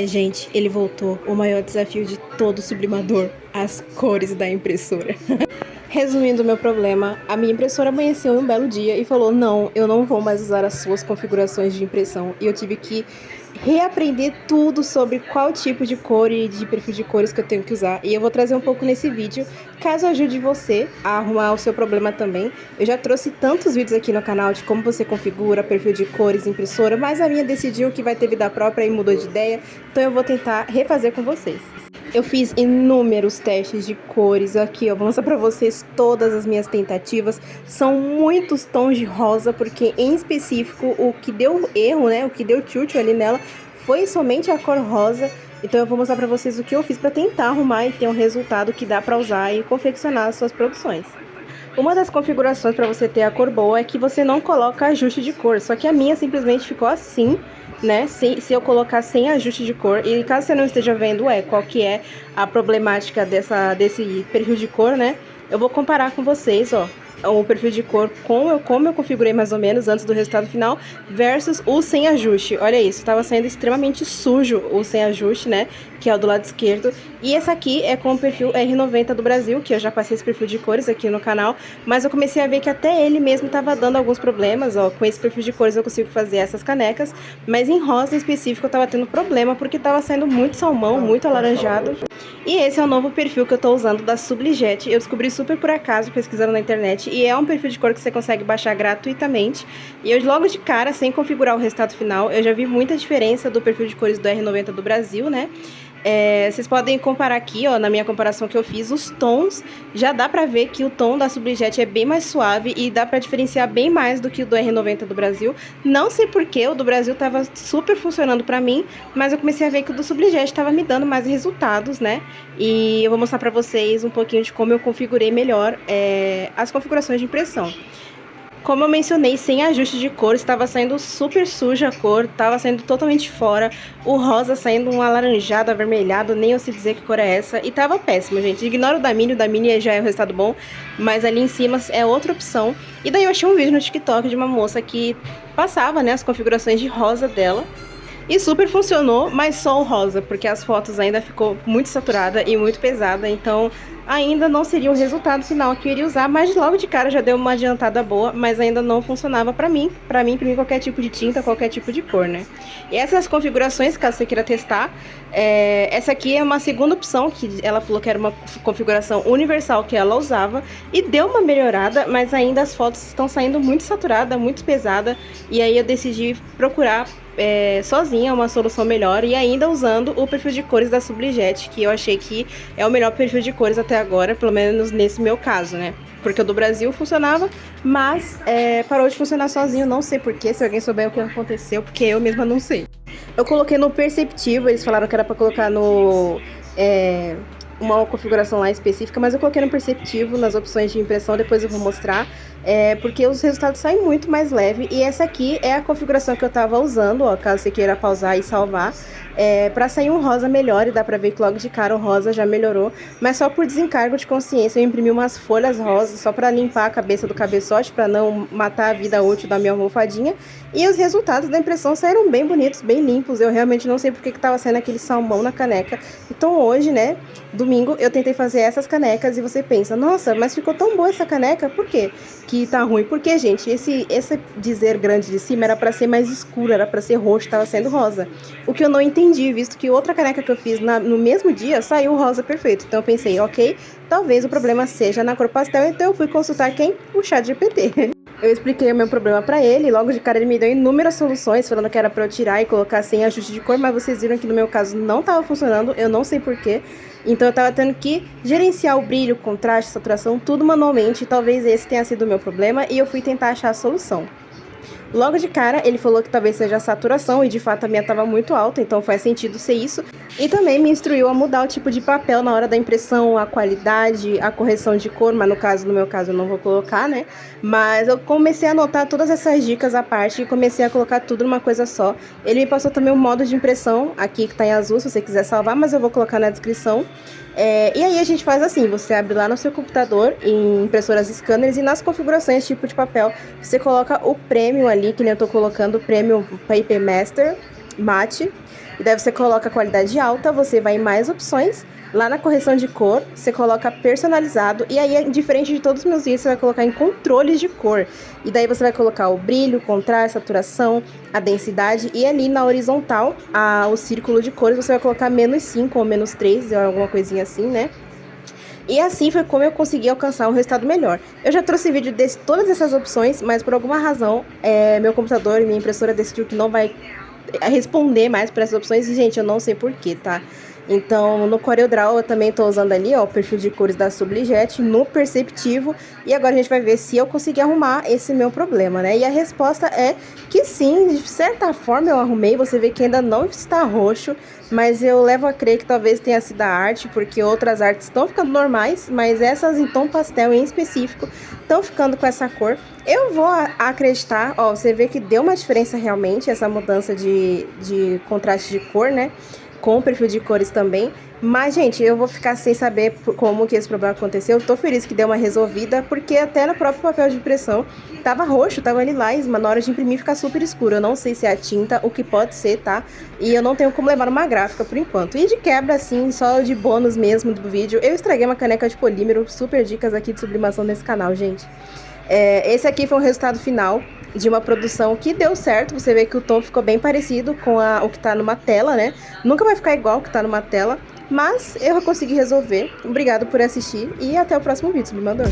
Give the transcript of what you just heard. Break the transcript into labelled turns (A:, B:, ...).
A: Ai, gente, ele voltou. O maior desafio de todo sublimador: as cores da impressora. Resumindo o meu problema, a minha impressora amanheceu um belo dia e falou: não, eu não vou mais usar as suas configurações de impressão. E eu tive que reaprender tudo sobre qual tipo de cor e de perfil de cores que eu tenho que usar. E eu vou trazer um pouco nesse vídeo, caso ajude você a arrumar o seu problema também. Eu já trouxe tantos vídeos aqui no canal de como você configura perfil de cores, impressora, mas a minha decidiu que vai ter vida própria e mudou de ideia, então eu vou tentar refazer com vocês. Eu fiz inúmeros testes de cores aqui, ó, vou mostrar pra vocês todas as minhas tentativas. São muitos tons de rosa, porque em específico o que deu erro, né, o que deu tilt ali nela foi somente a cor rosa. Então eu vou mostrar pra vocês o que eu fiz pra tentar arrumar e ter um resultado que dá pra usar e confeccionar as suas produções. Uma das configurações para você ter a cor boa é que você não coloca ajuste de cor, só que a minha simplesmente ficou assim, né, se eu colocar sem ajuste de cor. E caso você não esteja vendo qual que é a problemática desse perfil de cor, né, eu vou comparar com vocês, ó, o perfil de cor como eu configurei mais ou menos antes do resultado final versus o sem ajuste. Olha isso, estava saindo extremamente sujo o sem ajuste, né, que é o do lado esquerdo. E essa aqui é com o perfil R90 do Brasil, que eu já passei esse perfil de cores aqui no canal, mas eu comecei a ver que até ele mesmo estava dando alguns problemas, ó. Com esse perfil de cores eu consigo fazer essas canecas, mas em rosa em específico eu estava tendo problema, porque estava saindo muito salmão, muito alaranjado. E esse é o novo perfil que eu estou usando da Sublijet. Eu descobri super por acaso, pesquisando na internet, e é um perfil de cor que você consegue baixar gratuitamente. E eu logo de cara, sem configurar o resultado final, eu já vi muita diferença do perfil de cores do R90 do Brasil, né? Vocês podem comparar aqui, ó, na minha comparação que eu fiz, os tons. Já dá pra ver que o tom da Sublijet é bem mais suave e dá pra diferenciar bem mais do que o do R90 do Brasil. Não sei porquê, o do Brasil tava super funcionando pra mim, mas eu comecei a ver que o do Sublijet tava me dando mais resultados, né? E eu vou mostrar pra vocês um pouquinho de como eu configurei melhor as configurações de impressão. Como eu mencionei, sem ajuste de cor, estava saindo super suja a cor, estava saindo totalmente fora. O rosa saindo um alaranjado, avermelhado, nem eu sei dizer que cor é essa. E tava péssimo, gente. Ignora o da Mini já é o resultado bom, mas ali em cima é outra opção. E daí eu achei um vídeo no TikTok de uma moça que passava, né, as configurações de rosa dela. E super funcionou, mas só o rosa, porque as fotos ainda ficou muito saturada e muito pesada, então ainda não seria o resultado final que eu iria usar, mas logo de cara já deu uma adiantada boa, mas ainda não funcionava pra mim imprimir qualquer tipo de tinta, qualquer tipo de cor, né? E essas configurações, caso você queira testar, essa aqui é uma segunda opção, que ela falou que era uma configuração universal que ela usava, e deu uma melhorada, mas ainda as fotos estão saindo muito saturada, muito pesada, e aí eu decidi procurar sozinha uma solução melhor, e ainda usando o perfil de cores da Sublijet, que eu achei que é o melhor perfil de cores até agora, pelo menos nesse meu caso, né? Porque o do Brasil funcionava, mas parou de funcionar sozinho, não sei porquê, se alguém souber o que aconteceu, porque eu mesma não sei. Eu coloquei no perceptivo, eles falaram que era pra colocar no uma configuração lá específica, mas eu coloquei no perceptivo, nas opções de impressão, depois eu vou mostrar, porque os resultados saem muito mais leve. E essa aqui é a configuração que eu tava usando, ó, caso você queira pausar e salvar, pra sair um rosa melhor, e dá pra ver que logo de cara o rosa já melhorou, mas só por desencargo de consciência eu imprimi umas folhas rosas, só pra limpar a cabeça do cabeçote, pra não matar a vida útil da minha almofadinha, e os resultados da impressão saíram bem bonitos, bem limpos. Eu realmente não sei porque que tava saindo aquele salmão na caneca. Então hoje, né, domingo, eu tentei fazer essas canecas, e você pensa, nossa, mas ficou tão boa essa caneca, por quê que tá ruim? Porque, gente, esse dizer grande de cima era pra ser mais escuro, era pra ser roxo, tava sendo rosa. O que eu não entendi, visto que outra caneca que eu fiz no mesmo dia saiu rosa perfeito. Então eu pensei, ok, talvez o problema seja na cor pastel, então eu fui consultar quem? O ChatGPT. Eu expliquei o meu problema pra ele, e logo de cara ele me deu inúmeras soluções, falando que era pra eu tirar e colocar sem ajuste de cor, mas vocês viram que no meu caso não tava funcionando, eu não sei porquê. Então eu tava tendo que gerenciar o brilho, contraste, saturação, tudo manualmente, e talvez esse tenha sido o meu problema, e eu fui tentar achar a solução. Logo de cara, ele falou que talvez seja a saturação, e de fato a minha estava muito alta, então faz sentido ser isso. E também me instruiu a mudar o tipo de papel na hora da impressão, a qualidade, a correção de cor, mas no meu caso eu não vou colocar, né? Mas eu comecei a anotar todas essas dicas à parte e comecei a colocar tudo numa coisa só. Ele me passou também o modo de impressão, aqui que tá em azul, se você quiser salvar, mas eu vou colocar na descrição. E aí a gente faz assim, você abre lá no seu computador, em impressoras scanners, e nas configurações tipo de papel, você coloca o Premium ali, que nem eu tô colocando, o Premium Paper Master Matte. E daí você coloca a qualidade alta, você vai em mais opções. Lá na correção de cor, você coloca personalizado. E aí, diferente de todos os meus vídeos, você vai colocar em controles de cor. E daí você vai colocar o brilho, o contraste, a saturação, a densidade. E ali na horizontal, o círculo de cores, você vai colocar -5 ou -3, alguma coisinha assim, né? E assim foi como eu consegui alcançar um resultado melhor. Eu já trouxe vídeo de todas essas opções, mas por alguma razão, meu computador e minha impressora decidiu que não vai responder mais para essas opções. E, gente, eu não sei porquê, tá? Então, no CorelDRAW eu também tô usando ali, ó, o perfil de cores da Sublijet no Perceptivo. E agora a gente vai ver se eu conseguir arrumar esse meu problema, né? E a resposta é que sim, de certa forma eu arrumei. Você vê que ainda não está roxo, mas eu levo a crer que talvez tenha sido a arte, porque outras artes estão ficando normais, mas essas em tom pastel em específico estão ficando com essa cor. Eu vou acreditar, ó, você vê que deu uma diferença realmente, essa mudança de contraste de cor, né? Com o perfil de cores também. Mas, gente, eu vou ficar sem saber como que esse problema aconteceu. Eu tô feliz que deu uma resolvida, porque até no próprio papel de impressão tava roxo, tava lilás, mas na hora de imprimir fica super escuro. Eu não sei se é a tinta, o que pode ser, tá? E eu não tenho como levar uma gráfica por enquanto. E de quebra, assim, só de bônus mesmo do vídeo, eu estraguei uma caneca de polímero. Super dicas aqui de sublimação nesse canal, gente. Esse aqui foi o resultado final de uma produção que deu certo. Você vê que o tom ficou bem parecido com o que tá numa tela, né? Nunca vai ficar igual o que tá numa tela, mas eu consegui resolver. Obrigado por assistir e até o próximo vídeo, sublimador.